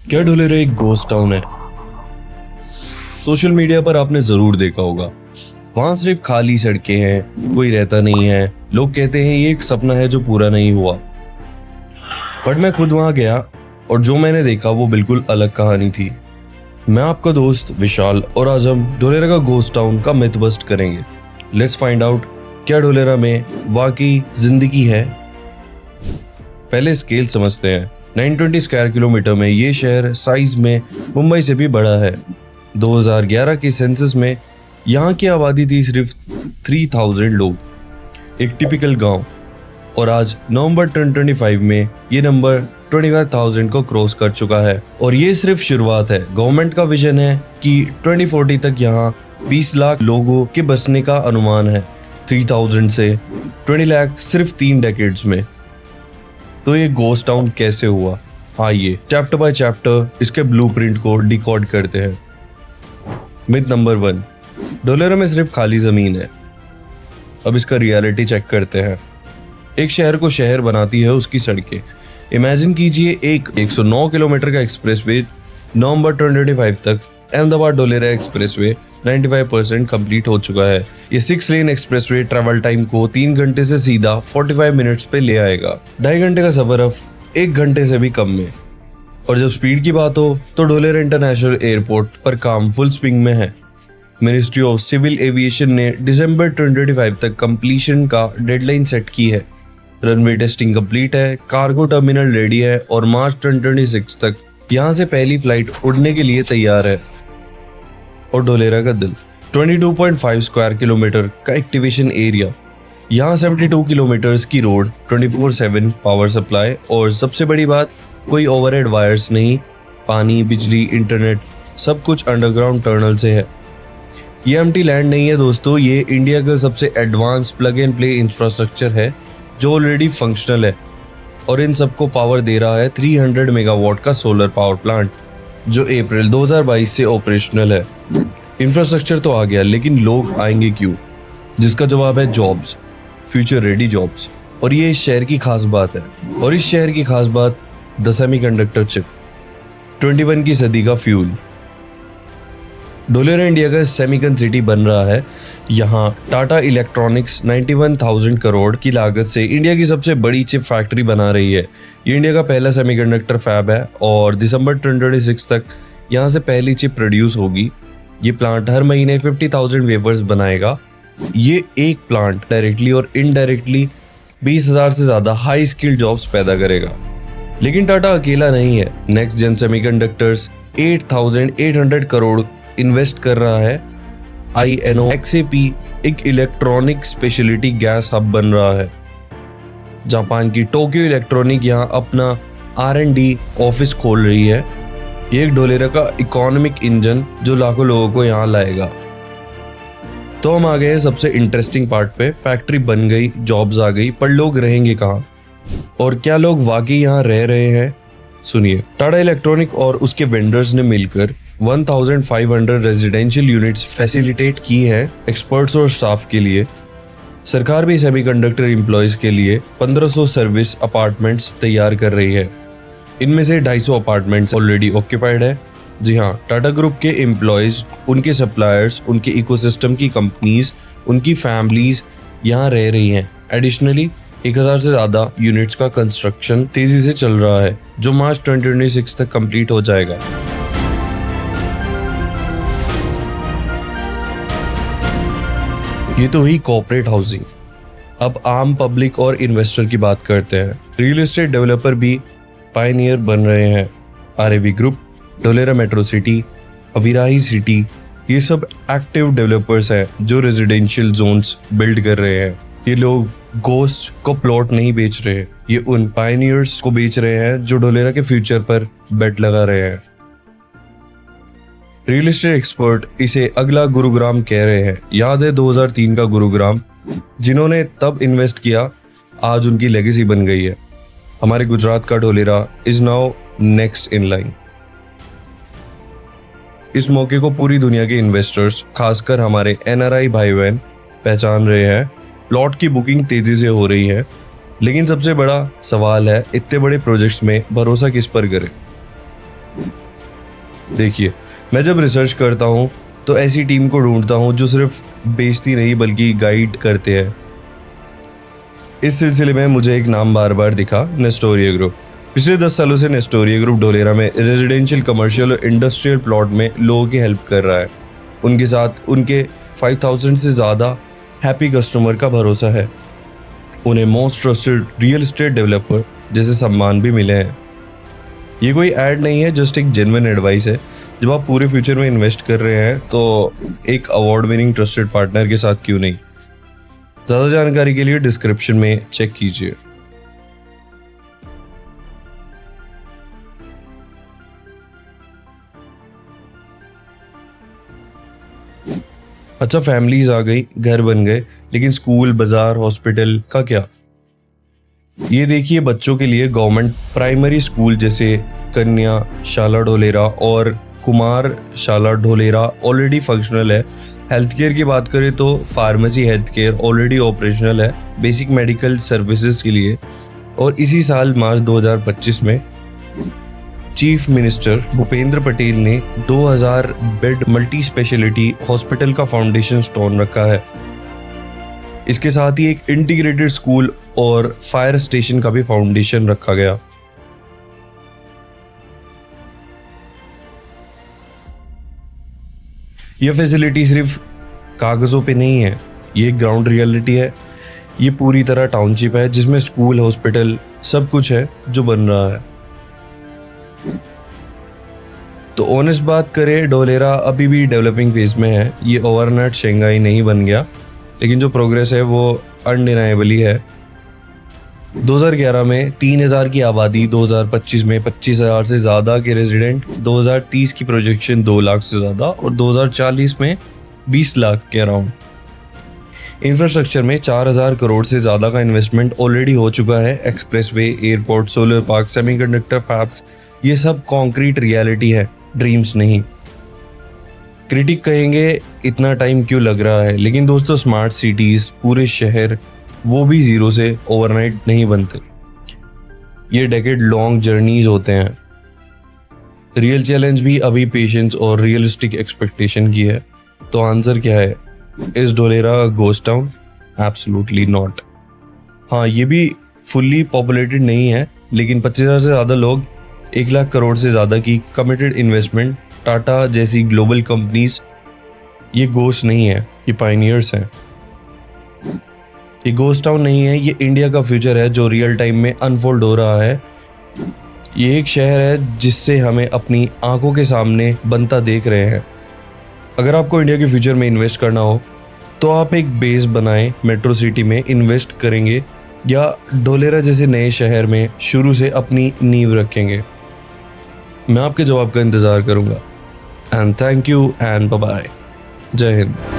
क्या ढोलेरा एक ghost town है? सोशल मीडिया पर आपने जरूर देखा होगा। वहां सिर्फ खाली सड़कें हैं, कोई रहता नहीं है। लोग कहते हैं ये एक सपना है जो पूरा नहीं हुआ। बट मैं खुद वहां गया और जो मैंने देखा वो बिल्कुल अलग कहानी थी। मैं आपका दोस्त विशाल और आज हम ढोलेरा का घोस्ट टाउन का मिथ बस्ट करेंगे। लेट्स फाइंड आउट क्या ढोलेरा में वाकई जिंदगी है। पहले स्केल समझते हैं। 920 स्क्वायर किलोमीटर में ये शहर साइज में मुंबई से भी बड़ा है। 2011 के सेंसस में यहाँ की आबादी थी सिर्फ 3000 लोग, एक टिपिकल गांव। और आज नवंबर 2025 में ये नंबर 25,000 को क्रॉस कर चुका है। और ये सिर्फ शुरुआत है। गवर्नमेंट का विजन है कि 2040 तक यहाँ 20 लाख लोगों के बसने का अनुमान है। 3000 से 20 लाख सिर्फ 3 डेकेड्स में। तो ये घोस्ट टाउन कैसे हुआ? आइए चैप्टर बाय चैप्टर इसके ब्लूप्रिंट को डिकोड करते हैं। मिथ नंबर 1, ढोलेरा में सिर्फ खाली जमीन है। अब इसका रियलिटी चेक करते हैं। एक शहर को शहर बनाती है उसकी सड़कें। इमेजिन कीजिए एक 109 किलोमीटर का एक्सप्रेसवे नवंबर 2025 तक अहमदाबाद ढोलेरा एक्सप्रेसवे 95% कंप्लीट हो चुका है। ये 6 लेन एक्सप्रेसवे ट्रैवल टाइम को 3 घंटे से सीधा 45 मिनट्स पे ले आएगा। 2.5 घंटे का सफर अब 1 घंटे से भी कम में। और जब स्पीड की बात हो तो ढोलेरा इंटरनेशनल एयरपोर्ट पर काम फुल स्विंग में है। मिनिस्ट्री ऑफ सिविल एविएशन ने दिसंबर 2025 तक कंप्लीशन का डेडलाइन सेट की है। रनवे टेस्टिंग कंप्लीट है, कार्गो टर्मिनल रेडी है और मार्च 2026 तक यहाँ से पहली फ्लाइट उड़ने के लिए तैयार है। और ढोलेरा का दिल 22.5 स्क्वायर किलोमीटर का एक्टिवेशन एरिया। यहाँ 72 किलोमीटर्स की रोड, 24/7 पावर सप्लाई और सबसे बड़ी बात कोई ओवरहेड वायर्स नहीं। पानी, बिजली, इंटरनेट सब कुछ अंडरग्राउंड टनल से है। ये एम्प्टी लैंड नहीं है दोस्तों, ये इंडिया का सबसे advance plug and play infrastructure है जो ऑलरेडी फंक्शनल है। और इन सबको पावर दे रहा है 300 मेगावाट का सोलर पावर प्लांट जो अप्रैल 2022 से ऑपरेशनल है। इंफ्रास्ट्रक्चर तो आ गया, लेकिन लोग आएंगे क्यों? जिसका जवाब है जॉब्स, फ्यूचर रेडी जॉब्स। और ये इस शहर की खास बात है। और इस शहर की खास बात द सेमीकंडक्टर चिप, 21 की सदी का फ्यूल। ढोलेरा इंडिया का सेमीकन सिटी बन रहा है। यहाँ टाटा इलेक्ट्रॉनिक्स 91,000 करोड़ की लागत से इंडिया की सबसे बड़ी चिप फैक्ट्री बना रही है। ये इंडिया का पहला सेमीकंडक्टर फैब है और दिसंबर 2026 तक यहाँ से पहली चिप प्रोड्यूस होगी। ये प्लांट हर महीने 50,000 वेफर्स बनाएगा। ये एक प्लांट डायरेक्टली और इनडायरेक्टली 20,000 से ज़्यादा हाई स्किल जॉब्स पैदा करेगा। लेकिन टाटा अकेला नहीं है। Next gen semiconductors 8,800 crore invest कर रहा है। INOXAP एक इलेक्ट्रॉनिक स्पेशलिटी गैस हब बन रहा है। जापान की टोक्यो इलेक्ट्रॉनिक यहाँ अपना R&D ऑफिस खोल रही है। ये एक ढोलेरा का इकोनॉमिक इंजन जो लाखों लोगों को यहाँ लाएगा। तो हम आ गए हैं सबसे इंटरेस्टिंग पार्ट पे। फैक्ट्री बन गई, जॉब्स आ गई, पर लोग रहेंगे कहाँ? और क्या लोग वाकई यहाँ रह रहे हैं? सुनिए, टाटा इलेक्ट्रॉनिक और उसके वेंडर्स ने मिलकर 1500 रेजिडेंशियल यूनिट्स फैसिलिटेट की हैं एक्सपर्ट्स और स्टाफ के लिए। सरकार भी सेमीकंडक्टर एम्प्लॉयज के लिए 1500 सर्विस अपार्टमेंट्स तैयार कर रही है। इनमें से 250 अपार्टमेंट्स ऑलरेडी ऑक्यूपाइड है। जी हाँ, टाटा ग्रुप के एम्प्लॉयज, उनके सप्लायर्स, उनके इकोसिस्टम की कंपनीज, उनकी फैमिलीज यहाँ रह रही हैं। एडिशनली 1000 से ज़्यादा यूनिट्स का कंस्ट्रक्शन तेजी से चल रहा है जो मार्च 2026 तक कंप्लीट हो जाएगा। ये तो हुई कॉर्पोरेट हाउसिंग। अब आम पब्लिक और इन्वेस्टर की बात करते हैं। रियल एस्टेट डेवलपर भी पायनियर बन रहे हैं। RAB group, Dholera metro city, Avirahi city, ये सब एक्टिव डेवलपर्स हैं जो रेजिडेंशियल जोन्स बिल्ड कर रहे हैं। ये लोग घोस्ट को प्लॉट नहीं बेच रहे, ये उन पायनियर्स को बेच रहे हैं जो ढोलेरा के फ्यूचर पर बेट लगा रहे हैं। रियल एस्टेट एक्सपर्ट इसे अगला गुरुग्राम कह रहे हैं। याद है 2003 का गुरुग्राम? जिन्होंने तब इन्वेस्ट किया आज उनकी लेगेसी बन गई है। हमारे गुजरात का Dholera is now next in line. इस मौके को पूरी दुनिया के इन्वेस्टर्स, खासकर हमारे NRI भाई बहन पहचान रहे हैं। प्लॉट की बुकिंग तेजी से हो रही है। लेकिन सबसे बड़ा सवाल है, इतने बड़े प्रोजेक्ट्स में भरोसा किस पर करें? देखिए, मैं जब रिसर्च करता हूँ तो ऐसी टीम को ढूंढता हूँ जो सिर्फ बेचती नहीं बल्कि गाइड करते हैं। इस सिलसिले में मुझे एक नाम बार बार दिखा, नेस्टोरिया ग्रुप। पिछले 10 सालों से नेस्टोरिया ग्रुप ढोलेरा में रेजिडेंशियल, कमर्शियल और इंडस्ट्रियल प्लॉट में लोगों की हेल्प कर रहा है। उनके साथ उनके 5000 से ज़्यादा हैप्पी कस्टमर का भरोसा है। उन्हें most trusted real estate developer जैसे सम्मान भी मिले हैं। ये कोई ऐड नहीं है, जस्ट एक जेन्युइन एडवाइस है। जब आप पूरे फ्यूचर में इन्वेस्ट कर रहे हैं तो एक अवार्ड विनिंग ट्रस्टेड पार्टनर के साथ क्यों नहीं। ज़्यादा जानकारी के लिए डिस्क्रिप्शन में चेक कीजिए। अच्छा, फैमिलीज आ गई, घर बन गए, लेकिन स्कूल, बाजार, हॉस्पिटल का क्या? ये देखिए, बच्चों के लिए गवर्नमेंट प्राइमरी स्कूल जैसे कन्या शाला ढोलेरा और कुमार शाला ढोलेरा ऑलरेडी फंक्शनल है। हेल्थ केयर की बात करें तो pharmacy health care already operational है बेसिक मेडिकल सर्विसेज के लिए। और इसी साल मार्च 2025 में चीफ मिनिस्टर भूपेंद्र पटेल ने 2000 बेड मल्टी स्पेशलिटी हॉस्पिटल का फाउंडेशन स्टोन रखा है। इसके साथ ही एक इंटीग्रेटेड स्कूल और फायर स्टेशन का भी फाउंडेशन रखा गया। यह फैसिलिटी सिर्फ कागजों पे नहीं है, ये ग्राउंड रियलिटी है। ये पूरी तरह टाउनशिप है जिसमें स्कूल, हॉस्पिटल सब कुछ है जो बन रहा है। तो ऑनेस्ट बात करें, ढोलेरा अभी भी डेवलपिंग फेज में है। ये ओवरनाइट शंघाई नहीं बन गया, लेकिन जो प्रोग्रेस है वो अनडिनाइबली है। 2011 में 3000 की आबादी, 2025 में 25,000 से ज़्यादा के रेजिडेंट, 2030 की प्रोजेक्शन 2 लाख से ज़्यादा और 2040 में 20 लाख के अराउंड। इंफ्रास्ट्रक्चर में 4000 करोड़ से ज़्यादा का इन्वेस्टमेंट ऑलरेडी हो चुका है। Expressway, airport, solar park, semiconductor fabs, ये सब कॉन्क्रीट रियलिटी है, ड्रीम्स नहीं। क्रिटिक कहेंगे इतना टाइम क्यों लग रहा है, लेकिन दोस्तों स्मार्ट सिटीज़, पूरे शहर, वो भी ज़ीरो से ओवरनाइट नहीं बनते। ये डेकेड लॉन्ग जर्नीज होते हैं। रियल चैलेंज भी अभी पेशेंस और रियलिस्टिक एक्सपेक्टेशन की है। तो आंसर क्या है? Is Dholera ghost town? Absolutely not. हाँ, ये भी फुल्ली पॉपुलेटेड नहीं है, लेकिन 25,000 से ज़्यादा लोग, 1 लाख करोड़ से ज़्यादा की कमिटेड इन्वेस्टमेंट, टाटा जैसी ग्लोबल कंपनीज, ये गोस्ट नहीं है, ये पायनियर्स हैं। ये गोस्ट टाउन नहीं है, ये इंडिया का फ्यूचर है जो रियल टाइम में अनफोल्ड हो रहा है। ये एक शहर है जिससे हमें अपनी आंखों के सामने बनता देख रहे हैं। अगर आपको इंडिया के फ्यूचर में इन्वेस्ट करना हो तो आप एक बेस बनाएं, मेट्रो सिटी में इन्वेस्ट करेंगे या ढोलेरा जैसे नए शहर में शुरू से अपनी नींव रखेंगे? मैं आपके जवाब का इंतज़ार करूंगा। And thank you and bye bye. जय हिंद।